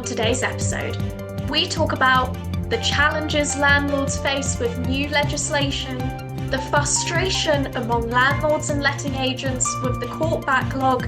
On today's episode, we talk about the challenges landlords face with new legislation, the frustration among landlords and letting agents with the court backlog,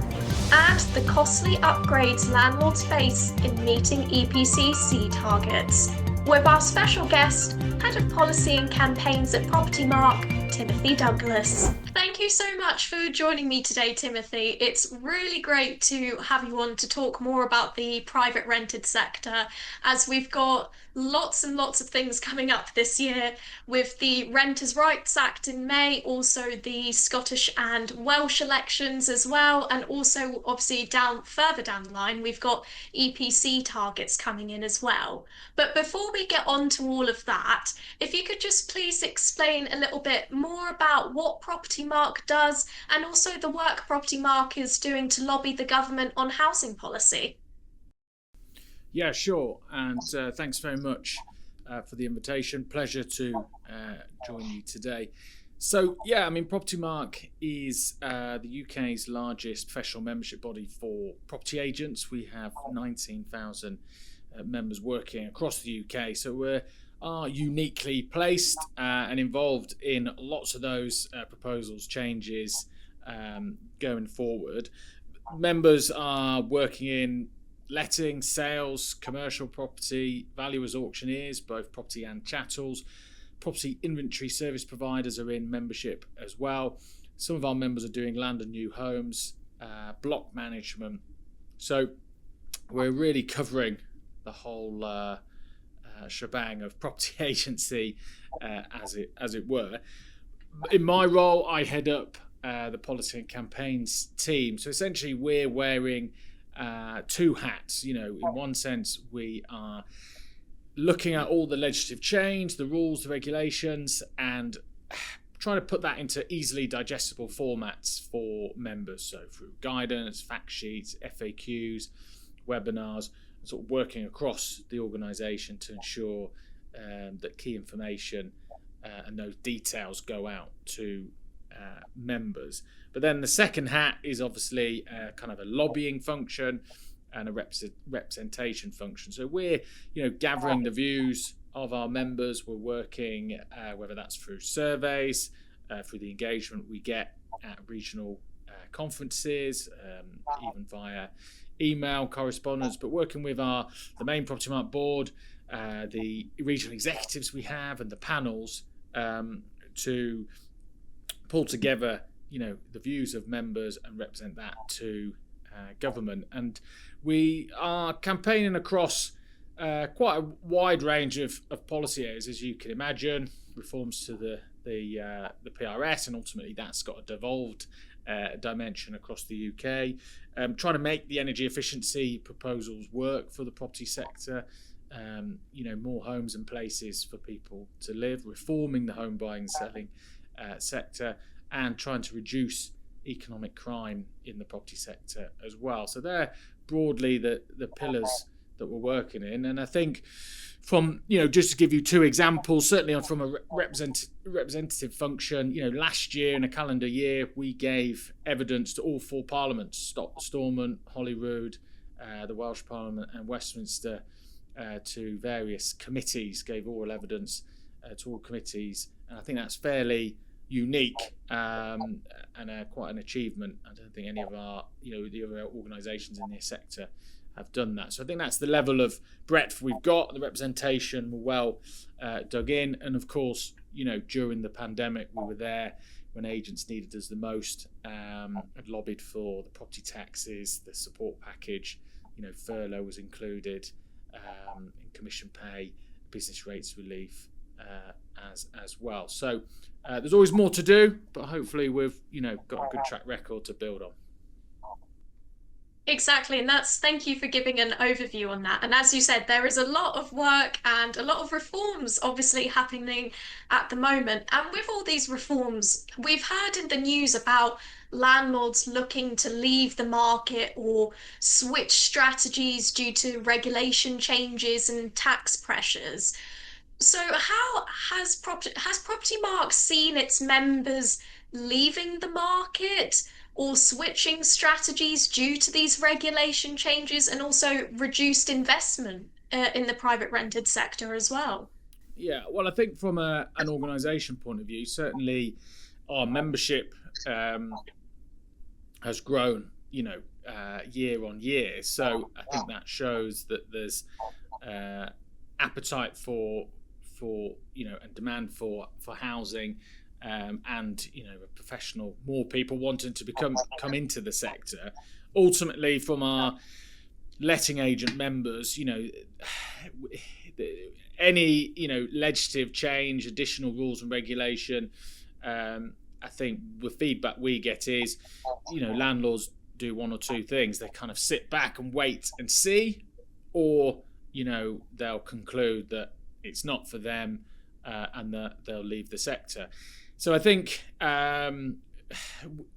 and the costly upgrades landlords face in meeting EPC C targets, with our special guest, Head of Policy and Campaigns at Propertymark, Timothy Douglas. Thank you so much for joining me today, Timothy. It's really great to have you on to talk more about the private rented sector, as we've got lots and lots of things coming up this year with the Renters' Rights Act in May, also the Scottish and Welsh elections as well, and also obviously further down the line we've got EPC targets coming in as well. But before we get on to all of that, if you could just please explain a little bit more about what Propertymark does and also the work Propertymark is doing to lobby the government on housing policy. Yeah, sure. And thanks very much for the invitation. Pleasure to join you today. So, yeah, I mean, Propertymark is the UK's largest professional membership body for property agents. We have 19,000 members working across the UK. So we are uniquely placed and involved in lots of those proposals, changes going forward. Members are working in letting, sales, commercial property, valuers, auctioneers, both property and chattels. Property inventory service providers are in membership as well. Some of our members are doing land and new homes, block management. So we're really covering the whole shebang of property agency, as it were. In my role, I head up the policy and campaigns team. So essentially, we're wearing two hats. You know, in one sense, we are looking at all the legislative change, the rules, the regulations, and trying to put that into easily digestible formats for members. So through guidance, fact sheets, FAQs, webinars, sort of working across the organisation to ensure that key information and those details go out to members. But then the second hat is obviously kind of a lobbying function and a representation function. So we're, gathering the views of our members. We're working, whether that's through surveys, through the engagement we get at regional conferences, even via email correspondence, but working with the main Propertymark board, the regional executives we have, and the panels to pull together, the views of members and represent that to government. And we are campaigning across quite a wide range of policy areas, as you can imagine, reforms to the PRS, and ultimately that's got a devolved dimension across the UK. Trying to make the energy efficiency proposals work for the property sector. More homes and places for people to live, reforming the home buying and selling sector, and trying to reduce economic crime in the property sector as well. So they're broadly the pillars that we're working in. And I think from, just to give you two examples, certainly from a representative function, last year in a calendar year, we gave evidence to all four parliaments, Stormont, Holyrood, the Welsh Parliament and Westminster, to various committees, gave oral evidence to all committees. And I think that's fairly unique and quite an achievement. I don't think any of our, the other organisations in this sector have done that. So I think that's the level of breadth we've got. The representation we're well dug in. And of course, during the pandemic, we were there when agents needed us the most, and lobbied for the property taxes, the support package, furlough was included, in commission pay, business rates relief, as well. So there's always more to do, but hopefully we've got a good track record to build on. Exactly, and thank you for giving an overview on that. And as you said, there is a lot of work and a lot of reforms obviously happening at the moment. And with all these reforms, we've heard in the news about landlords looking to leave the market or switch strategies due to regulation changes and tax pressures. So how has Propertymark seen its members leaving the market or switching strategies due to these regulation changes and also reduced investment in the private rented sector as well? Yeah, well, I think from an organisation point of view, certainly our membership has grown, year on year. So I think that shows that there's appetite for and demand for housing, and a professional, more people wanting to come into the sector. Ultimately, from our letting agent members, any legislative change, additional rules and regulation, I think the feedback we get is, landlords do one or two things. They kind of sit back and wait and see, or they'll conclude that it's not for them, and that they'll leave the sector. So I think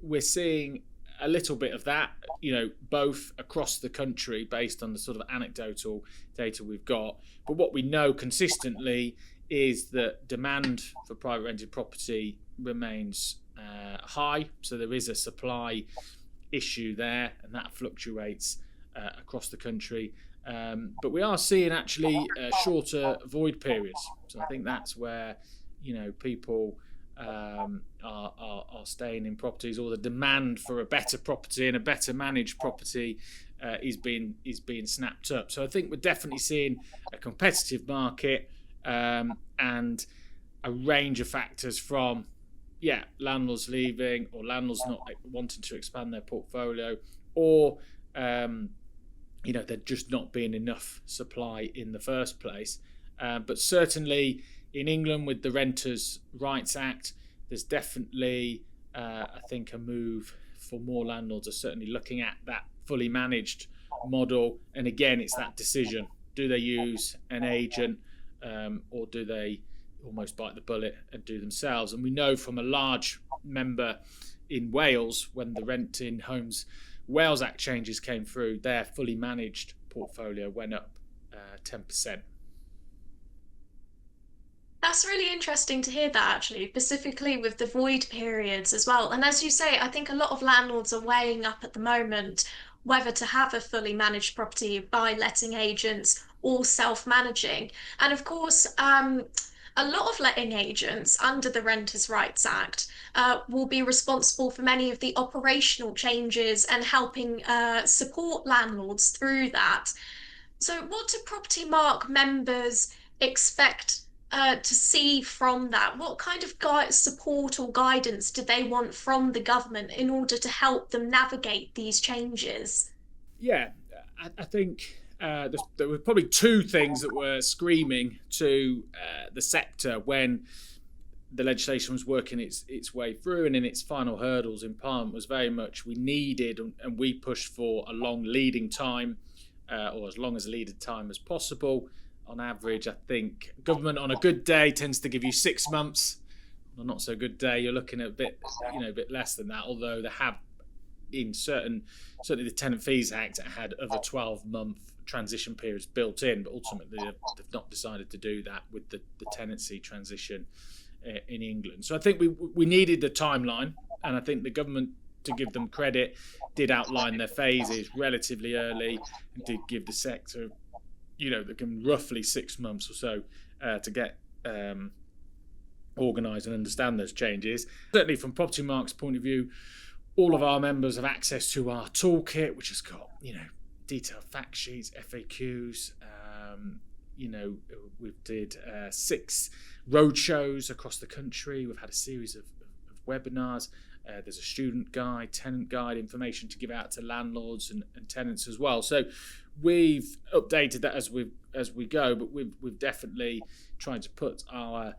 we're seeing a little bit of that, both across the country based on the sort of anecdotal data we've got. But what we know consistently is that demand for private rented property remains high. So there is a supply issue there, and that fluctuates across the country. But we are seeing actually shorter void periods. So I think that's where people are staying in properties, or the demand for a better property and a better managed property is being snapped up. So I think we're definitely seeing a competitive market, and a range of factors from landlords leaving, or landlords not wanting to expand their portfolio, or there just not being enough supply in the first place. But certainly in England, with the Renters' Rights Act, there's definitely, I think, a move for more landlords are certainly looking at that fully managed model. And again, it's that decision. Do they use an agent, or do they almost bite the bullet and do themselves? And we know from a large member in Wales, when the Renting Homes Wales Act changes came through, their fully managed portfolio went up 10%. That's really interesting to hear that, actually, specifically with the void periods as well. And as you say, I think a lot of landlords are weighing up at the moment whether to have a fully managed property by letting agents or self-managing. And of course, a lot of letting agents under the Renters' Rights Act will be responsible for many of the operational changes and helping support landlords through that. So what do Propertymark members expect to see from that? What kind of support or guidance do they want from the government in order to help them navigate these changes? Yeah, I think there were probably two things that were screaming to the sector when the legislation was working its way through, and in its final hurdles in Parliament was very much we needed, and we pushed for a long leading time, or as long as a leading time as possible. On average, I think government on a good day tends to give you 6 months. On a not so good day, you're looking at a bit less than that. Although they have, in certainly the Tenant Fees Act had other 12-month transition periods built in, but ultimately they've not decided to do that with the tenancy transition in England. So I think we needed the timeline, and I think the government, to give them credit, did outline their phases relatively early and did give the sector roughly 6 months or so to get organised and understand those changes. Certainly from Propertymark's point of view, all of our members have access to our toolkit, which has got detailed fact sheets, FAQs. We did 6 roadshows across the country. We've had a series of webinars. There's a student guide, tenant guide, information to give out to landlords and tenants as well. So we've updated that as we go, but we've definitely tried to put our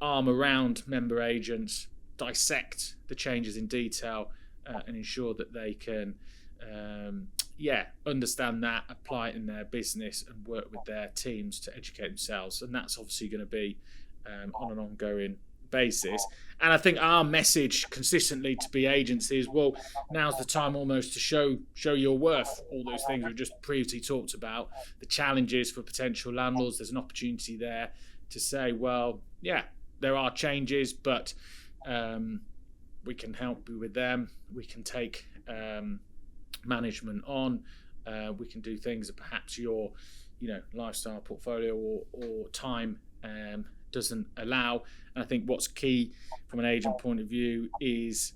arm around member agents, dissect the changes in detail, and ensure that they can understand that, apply it in their business, and work with their teams to educate themselves. And that's obviously going to be on an ongoing basis. And I think our message consistently to be agencies, well, now's the time almost to show your worth. All those things we've just previously talked about, the challenges for potential landlords, there's an opportunity there to say, well, yeah, there are changes, but we can help you with them. We can take management on. We can do things that perhaps your lifestyle portfolio or time doesn't allow. And I think what's key from an agent point of view is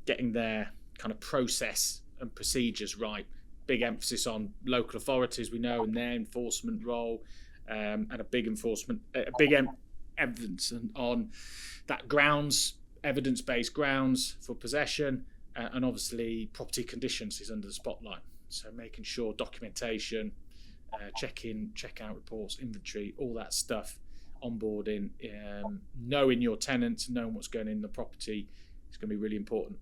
getting their kind of process and procedures right. Big emphasis on local authorities, we know, and their enforcement role, and a big evidence on that evidence-based grounds for possession, and obviously property conditions is under the spotlight. So making sure documentation, check-in, check-out reports, inventory, all that stuff, onboarding, knowing your tenants, knowing what's going in the property is going to be really important.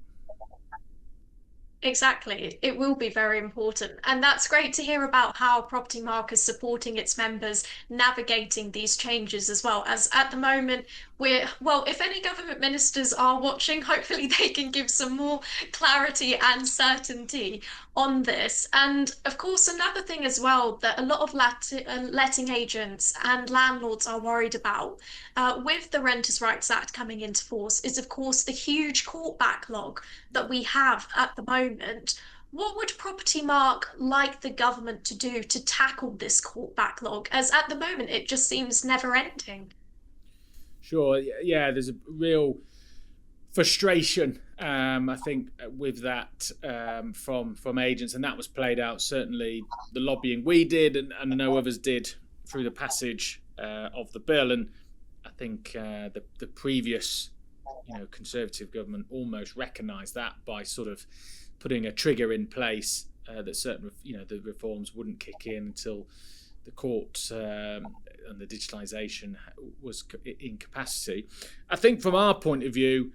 Exactly. It will be very important. And that's great to hear about how Propertymark is supporting its members navigating these changes as well. As at the moment, if any government ministers are watching, hopefully they can give some more clarity and certainty on this. And of course, another thing as well that a lot of letting agents and landlords are worried about with the Renters' Rights Act coming into force is, of course, the huge court backlog that we have at the moment. What would Propertymark like the government to do to tackle this court backlog? As at the moment, it just seems never ending. Sure, yeah, there's a real frustration, I think, with that from agents, and that was played out, certainly the lobbying we did, and I know others did through the passage of the bill. And I think the previous Conservative government almost recognised that by sort of putting a trigger in place that certain the reforms wouldn't kick in until the court and the digitalisation was in capacity. I think from our point of view,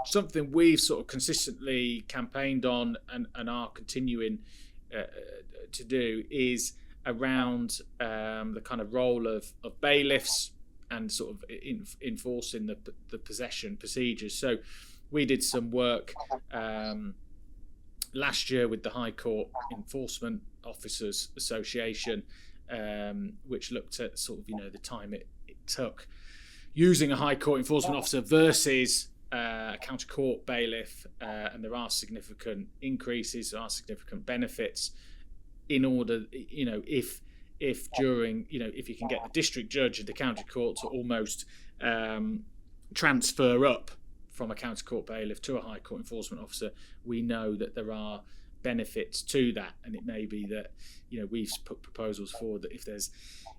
something we've sort of consistently campaigned on and are continuing to do is around the kind of role of bailiffs and sort of enforcing the possession procedures. So we did some work last year with the High Court Enforcement Officers Association, which looked at sort of the time it took using a High Court Enforcement Officer versus a county court bailiff, and there are significant increases, there are significant benefits in order, if during, if you can get the district judge of the county court to almost transfer up from a county court bailiff to a High Court Enforcement Officer, we know that there are benefits to that. And it may be that, we've put proposals forward that if there's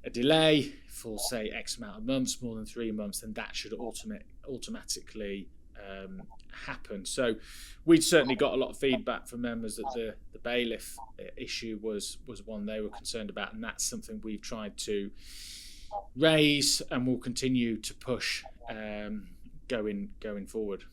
a delay for, say, X amount of months, more than 3 months, then that should automatically happen. So we'd certainly got a lot of feedback from members that the bailiff issue was one they were concerned about, and that's something we've tried to raise and will continue to push going forward.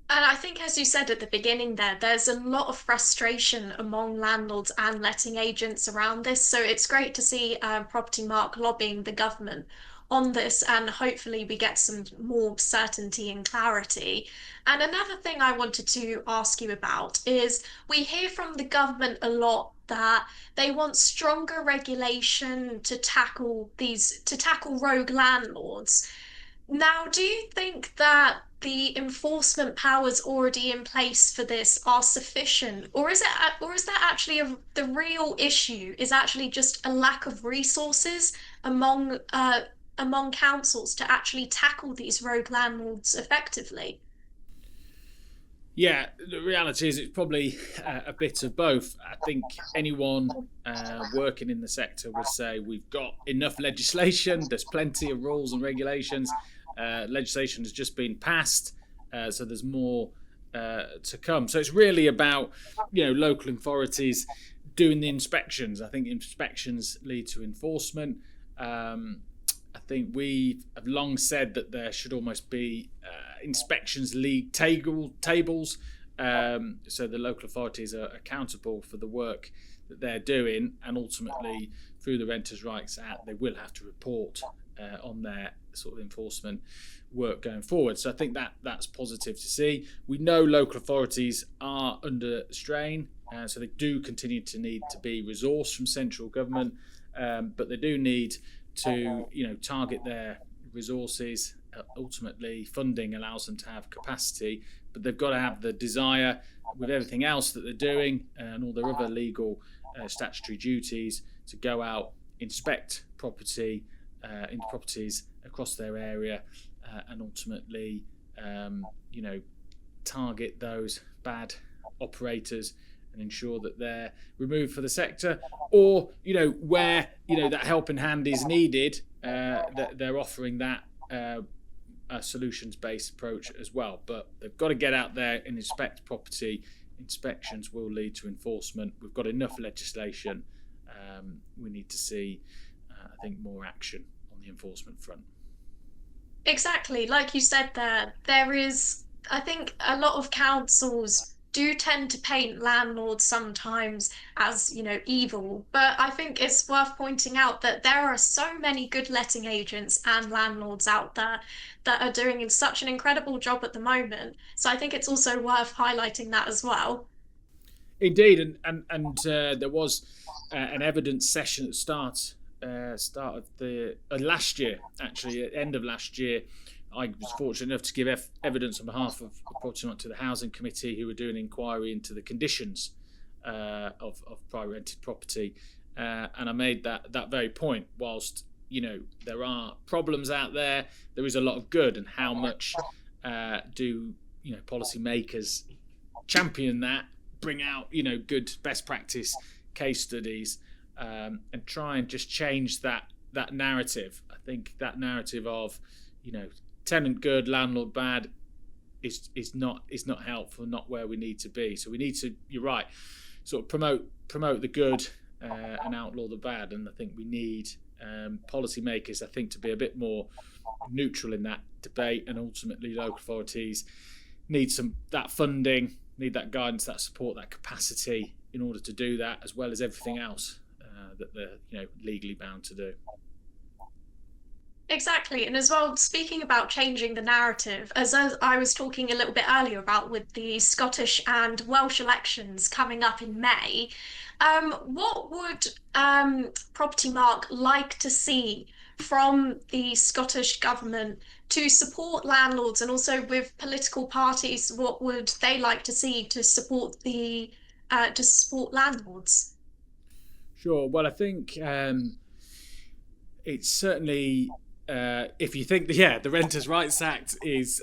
And I think, as you said at the beginning there's a lot of frustration among landlords and letting agents around this. So it's great to see Propertymark lobbying the government on this, and hopefully we get some more certainty and clarity. And another thing I wanted to ask you about is we hear from the government a lot that they want stronger regulation to tackle rogue landlords. Now, do you think that the enforcement powers already in place for this are sufficient, or is that actually the real issue is actually just a lack of resources among councils to actually tackle these rogue landlords effectively? Yeah, the reality is it's probably a bit of both. I think anyone working in the sector would say we've got enough legislation, there's plenty of rules and regulations. Legislation has just been passed, so there's more to come. So it's really about local authorities doing the inspections. I think inspections lead to enforcement. I think we have long said that there should almost be inspections league tables, so the local authorities are accountable for the work that they're doing, and ultimately through the Renters' Rights Act they will have to report on their sort of enforcement work going forward. So I think that's positive to see. We know local authorities are under strain, so they do continue to need to be resourced from central government, but they do need to target their resources ultimately funding allows them to have capacity, but they've got to have the desire with everything else that they're doing and all their other legal statutory duties to go out, inspect properties across their area, and ultimately target those bad operators and ensure that they're removed for the sector, or where that helping hand is needed, that they're offering that a solutions-based approach as well. But they've got to get out there and inspect property. Inspections will lead to enforcement. We've got enough legislation. We need to see, I think, more action on the enforcement front. Exactly, like you said there is, I think a lot of councils do tend to paint landlords sometimes as, evil, but I think it's worth pointing out that there are so many good letting agents and landlords out there that are doing such an incredible job at the moment. So I think it's also worth highlighting that as well. Indeed, and there was an evidence session at the start of the last year, actually, at the end of last year. I was fortunate enough to give evidence on behalf of Propertymark to the Housing Committee, who were doing an inquiry into the conditions of private rented property, and I made that very point. Whilst there are problems out there, there is a lot of good, and how much do policymakers champion that, bring out good best practice case studies, and try and just change that narrative. I think that narrative of tenant good, landlord bad is not helpful, not where we need to be. So we need to, you're right, sort of promote the good and outlaw the bad. And I think we need policymakers, I think, to be a bit more neutral in that debate, and ultimately local authorities need that funding, need that guidance, that support, that capacity in order to do that, as well as everything else that they're legally bound to do. Exactly. And as well, speaking about changing the narrative, as I was talking a little bit earlier about with the Scottish and Welsh elections coming up in May, what would Propertymark like to see from the Scottish government to support landlords, and also with political parties, what would they like to see to support landlords? Sure. Well, I think it's certainly, if you think the Renters' Rights Act has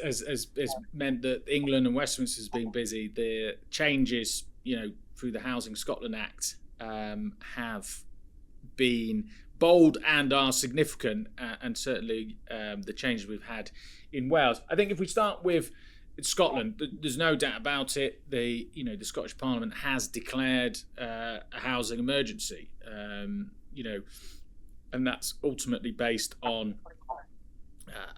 meant that England and Westminster has been busy, the changes through the Housing Scotland Act have been bold and are significant, and certainly the changes we've had in Wales. I think if we start with Scotland, there's no doubt about it. The Scottish Parliament has declared a housing emergency, and that's ultimately based on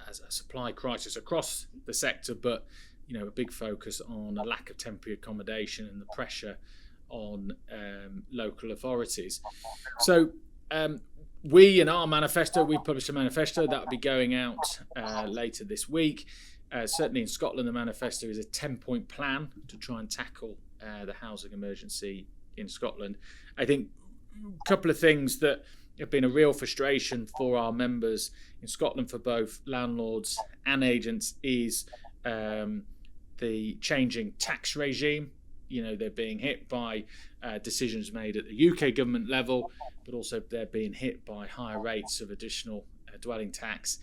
as a supply crisis across the sector, but a big focus on a lack of temporary accommodation and the pressure on local authorities. So we, in our manifesto, we published a manifesto that will be going out later this week. Certainly in Scotland, the manifesto is a 10-point plan to try and tackle the housing emergency in Scotland. I think a couple of things that have been a real frustration for our members in Scotland, for both landlords and agents, is the changing tax regime. They're being hit by decisions made at the UK government level, but also they're being hit by higher rates of additional dwelling tax,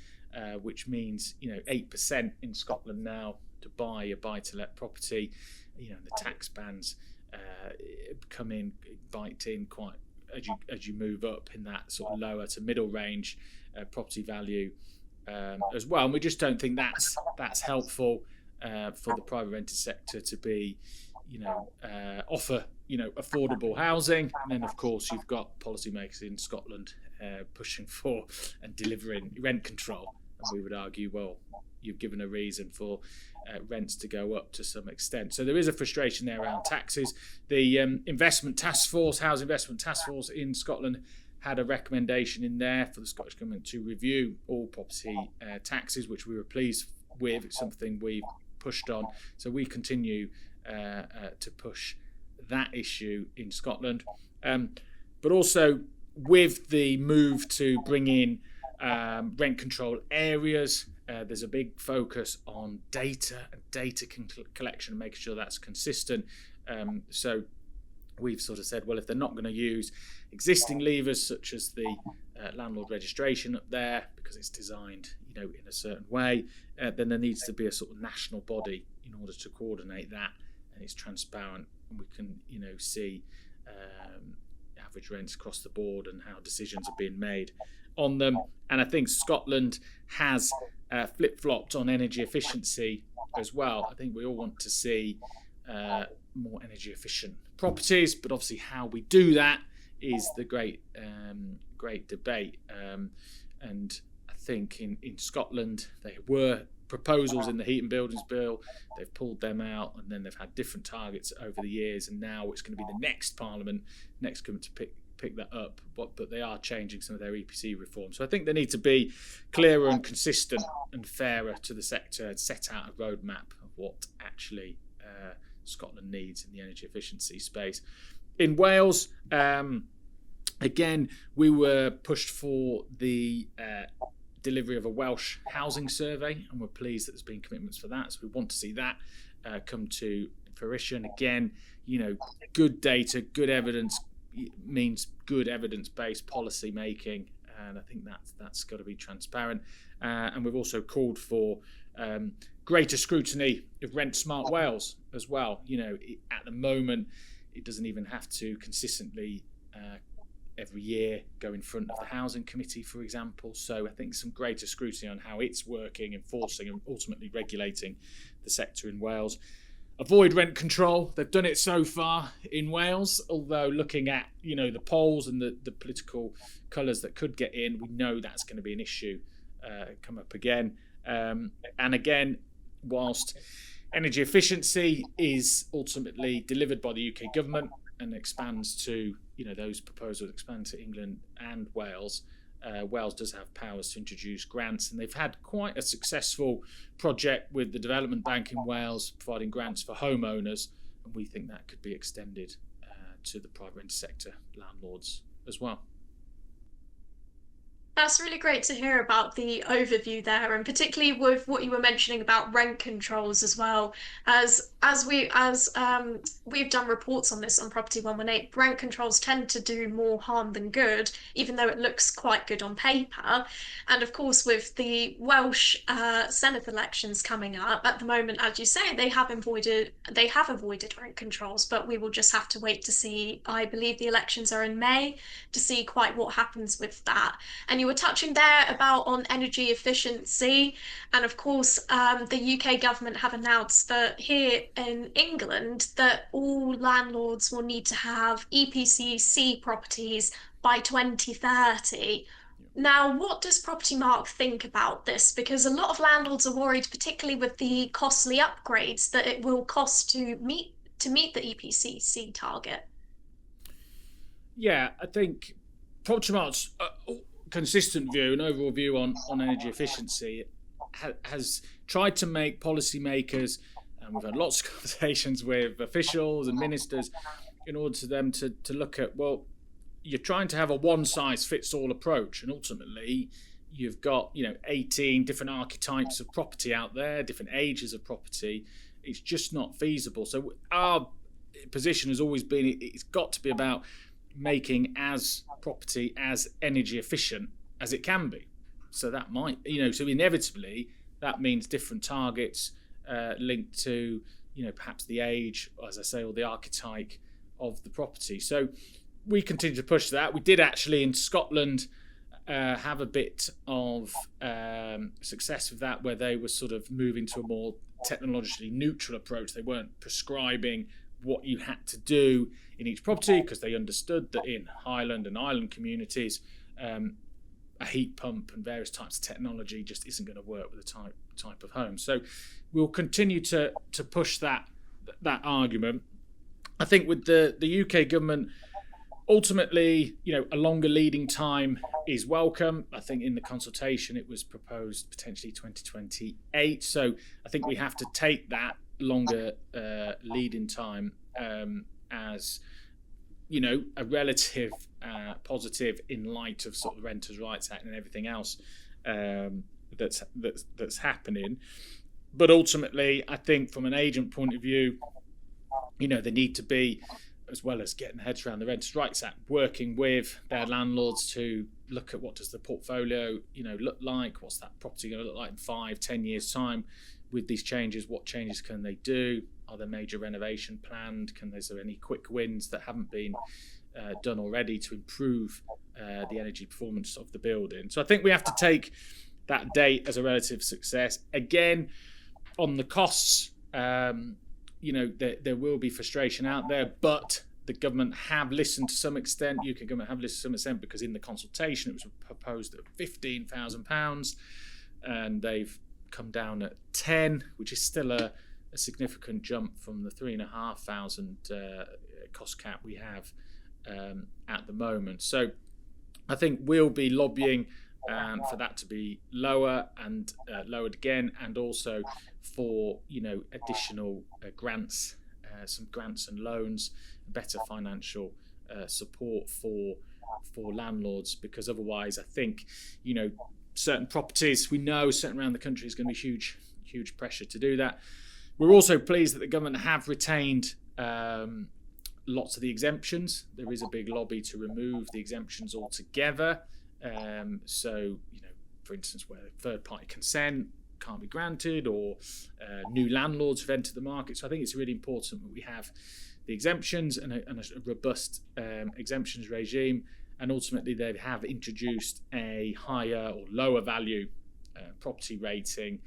which means 8% in Scotland now to buy a buy-to-let property. The tax bands bite in quite as you move up in that sort of lower to middle range property value as well. And we just don't think that's helpful for the private rented sector to be offer affordable housing. And then of course you've got policymakers in Scotland pushing for and delivering rent control, and we would argue, well, you've given a reason for rents to go up to some extent. So there is a frustration there around taxes. The housing investment task force in Scotland had a recommendation in there for the Scottish Government to review all property taxes, which we were pleased with. It's something we've pushed on. So we continue to push that issue in Scotland. But also with the move to bring in rent control areas there's a big focus on data and data collection and making sure that's consistent. So we've sort of said, well, if they're not going to use existing levers such as the landlord registration up there because it's designed, in a certain way, then there needs to be a sort of national body in order to coordinate that, and it's transparent, and we can, see average rents across the board and how decisions are being made on them. And I think Scotland has flip-flopped on energy efficiency as well. I think we all want to see more energy efficient properties, but obviously how we do that is the great debate. And I think in Scotland there were proposals in the Heat and Buildings Bill. They've pulled them out, and then they've had different targets over the years, and now it's going to be the next government to pick that up, but they are changing some of their EPC reforms. So I think they need to be clearer and consistent and fairer to the sector and set out a roadmap of what actually Scotland needs in the energy efficiency space. In Wales, again, we were pushed for the delivery of a Welsh housing survey, and we're pleased that there's been commitments for that. So we want to see that come to fruition. Again, good data, good evidence means good evidence-based policy making, and I think that's got to be transparent. And we've also called for greater scrutiny of Rent Smart Wales as well. At the moment, it doesn't even have to consistently every year go in front of the Housing Committee, for example. So I think some greater scrutiny on how it's working, enforcing and ultimately regulating the sector in Wales. Avoid rent control. They've done it so far in Wales, although looking at the polls and the political colours that could get in, we know that's going to be an issue come up again. And again, whilst energy efficiency is ultimately delivered by the UK government and expands to those proposals expand to England and Wales. Wales does have powers to introduce grants, and they've had quite a successful project with the Development Bank in Wales providing grants for homeowners, and we think that could be extended to the private rented sector landlords as well. That's really great to hear about the overview there, and particularly with what you were mentioning about rent controls as well. As we've done reports on this on Property 118, rent controls tend to do more harm than good, even though it looks quite good on paper. And of course, with the Welsh Senedd elections coming up at the moment, as you say, they have avoided rent controls, but we will just have to wait to see. I believe the elections are in May, to see quite what happens with that. And you were touching there on energy efficiency, and of course the UK government have announced that here in England that all landlords will need to have EPC C properties by 2030. Now, what does Propertymark think about this? Because a lot of landlords are worried, particularly with the costly upgrades that it will cost to meet the EPC C target. Yeah, I think Propertymark's consistent view and overall view on energy efficiency has tried to make policymakers, and we've had lots of conversations with officials and ministers, in order to them to look at, well, you're trying to have a one-size-fits-all approach, and ultimately you've got 18 different archetypes of property out there, different ages of property. It's just not feasible. So our position has always been it's got to be about making property as energy efficient as it can be. So that might, so inevitably that means different targets linked to, perhaps the age, as I say, or the archetype of the property. So we continue to push that. We did actually in Scotland have a bit of success with that, where they were sort of moving to a more technologically neutral approach. They weren't prescribing what you had to do in each property, because they understood that in Highland and Island communities, a heat pump and various types of technology just isn't going to work with a type of home. So we'll continue to push that argument. I think with the UK government, ultimately, a longer leading time is welcome. I think in the consultation it was proposed potentially 2028. So I think we have to take that longer lead-in time as a relative positive in light of sort of the Renters' Rights Act and everything else that's happening. But ultimately, I think from an agent point of view, they need to be, as well as getting their heads around the Renters' Rights Act, working with their landlords to look at what does the portfolio, look like, what's that property going to look like in 5-10 years time with these changes, what changes can they do, are there major renovation planned, is there any quick wins that haven't been done already to improve the energy performance of the building. So I think we have to take that date as a relative success. Again, on the costs, there will be frustration out there, but the government have listened to some extent. UK government have listened to some extent, because in the consultation it was proposed at £15,000 and they've come down at 10, which is still a significant jump from the 3,500 cost cap we have at the moment. So I think we'll be lobbying for that to be lower and lowered again, and also for additional grants, some grants and loans, better financial support for landlords, because otherwise I think certain properties, we know certain around the country is going to be huge pressure to do that. We're also pleased that the government have retained lots of the exemptions. There is a big lobby to remove the exemptions altogether. So, for instance, where third-party consent can't be granted, or new landlords have entered the market. So I think it's really important that we have the exemptions and a robust exemptions regime. And ultimately, they have introduced a higher or lower value property rating,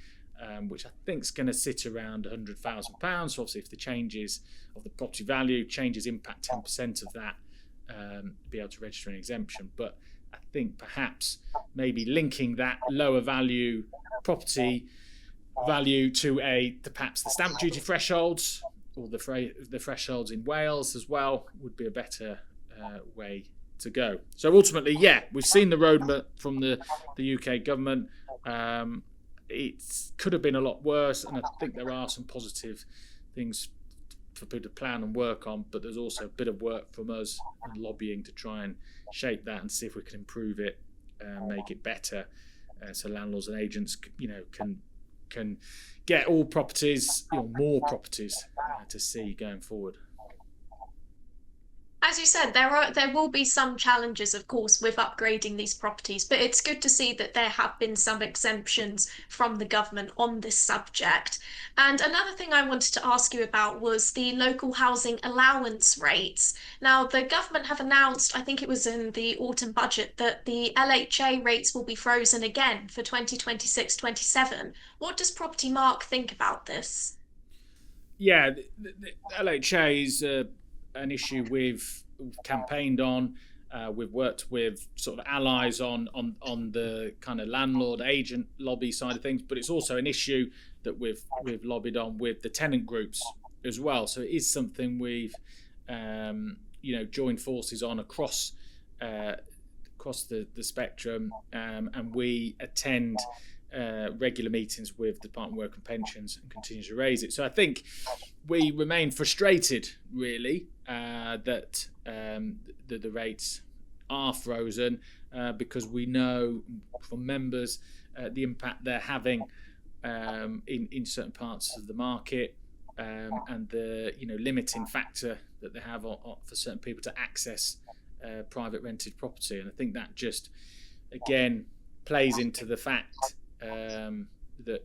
which I think is going to sit around £100,000. So obviously, if the changes of the property value changes impact 10% of that, be able to register an exemption. But I think perhaps maybe linking that lower value property value to perhaps the stamp duty thresholds, or the thresholds in Wales as well, would be a better way to go. So ultimately, we've seen the roadmap from the UK government. It could have been a lot worse, and I think there are some positive things for people to plan and work on, but there's also a bit of work from us and lobbying to try and shape that and see if we can improve it and make it better, so landlords and agents can get all properties, more properties to see going forward. As you said, there will be some challenges, of course, with upgrading these properties, but it's good to see that there have been some exemptions from the government on this subject. And another thing I wanted to ask you about was the local housing allowance rates. Now, the government have announced, I think it was in the autumn budget, that the LHA rates will be frozen again for 2026-27. What does Propertymark think about this? Yeah, the LHA is an issue we've campaigned on. We've worked with sort of allies on the kind of landlord agent lobby side of things, but it's also an issue that we've lobbied on with the tenant groups as well. So it is something we've joined forces on across the spectrum, and we attend regular meetings with the Department of Work and Pensions and continue to raise it. So I think we remain frustrated, really, that the rates are frozen, because we know from members the impact they're having in certain parts of the market, and the limiting factor that they have for certain people to access private rented property. And I think that just again plays into the fact that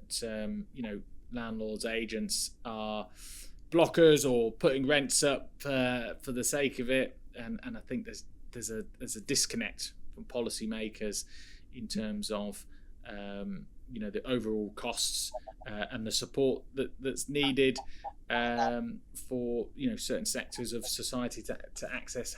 landlords, agents are blockers or putting rents up for the sake of it, and I think there's a disconnect from policymakers in terms of the overall costs and the support that's needed for certain sectors of society to access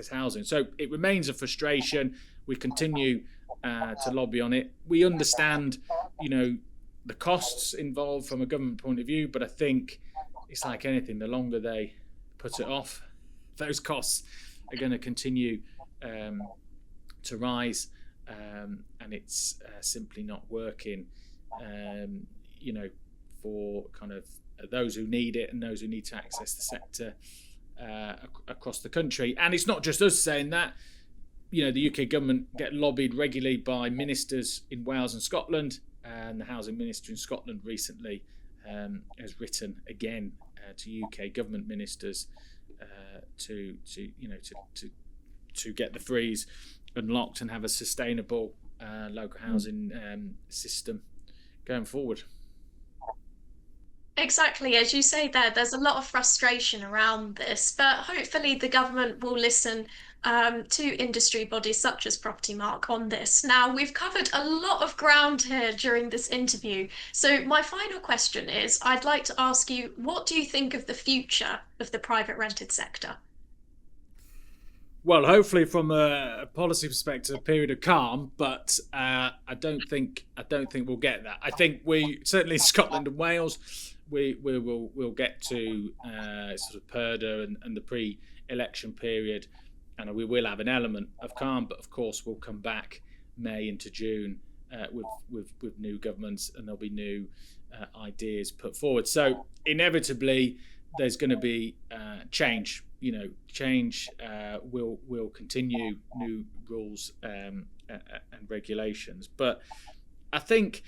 housing. So it remains a frustration. We continue to lobby on it. We understand the costs involved from a government point of view, but I think it's like anything, the longer they put it off, those costs are going to continue to rise, and it's simply not working for kind of those who need it and those who need to access the sector across the country. And it's not just us saying that. The UK government get lobbied regularly by ministers in Wales and Scotland, and the housing minister in Scotland recently has written again to UK government ministers to get the freeze unlocked and have a sustainable local housing system going forward. Exactly, as you say there's a lot of frustration around this, but hopefully the government will listen to industry bodies such as Propertymark on this. Now, we've covered a lot of ground here during this interview, so my final question is, I'd like to ask you, what do you think of the future of the private rented sector? Well, hopefully, from a policy perspective, a period of calm, but I don't think we'll get that. I think we certainly Scotland and Wales, we'll get to sort of PERDA and the pre-election period, and we will have an element of calm. But of course, we'll come back May into June with new governments, and there'll be new ideas put forward. So inevitably, there's going to be change. Change will continue, new rules and regulations. But I think,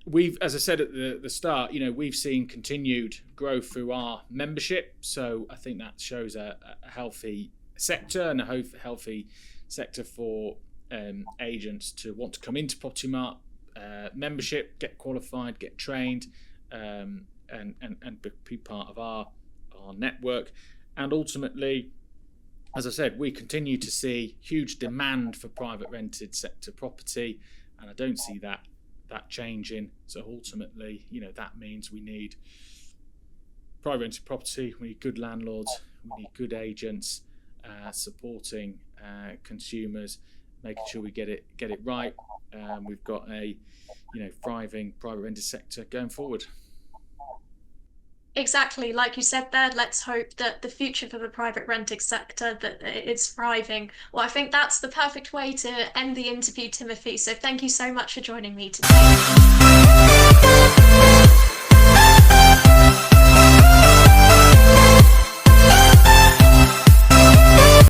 we've, as I said at the start, we've seen continued growth through our membership. So I think that shows a healthy sector and a healthy sector for agents to want to come into Propertymark membership, get qualified, get trained, and be part of our network. And ultimately, as I said, we continue to see huge demand for private rented sector property, and I don't see that changing. So ultimately, that means we need private rented property, we need good landlords, we need good agents supporting consumers, making sure we get it right. We've got a thriving private rented sector going forward. Exactly, like you said there, let's hope that the future for the private renting sector, that it's thriving. Well, I think that's the perfect way to end the interview, Timothy. So thank you so much for joining me today.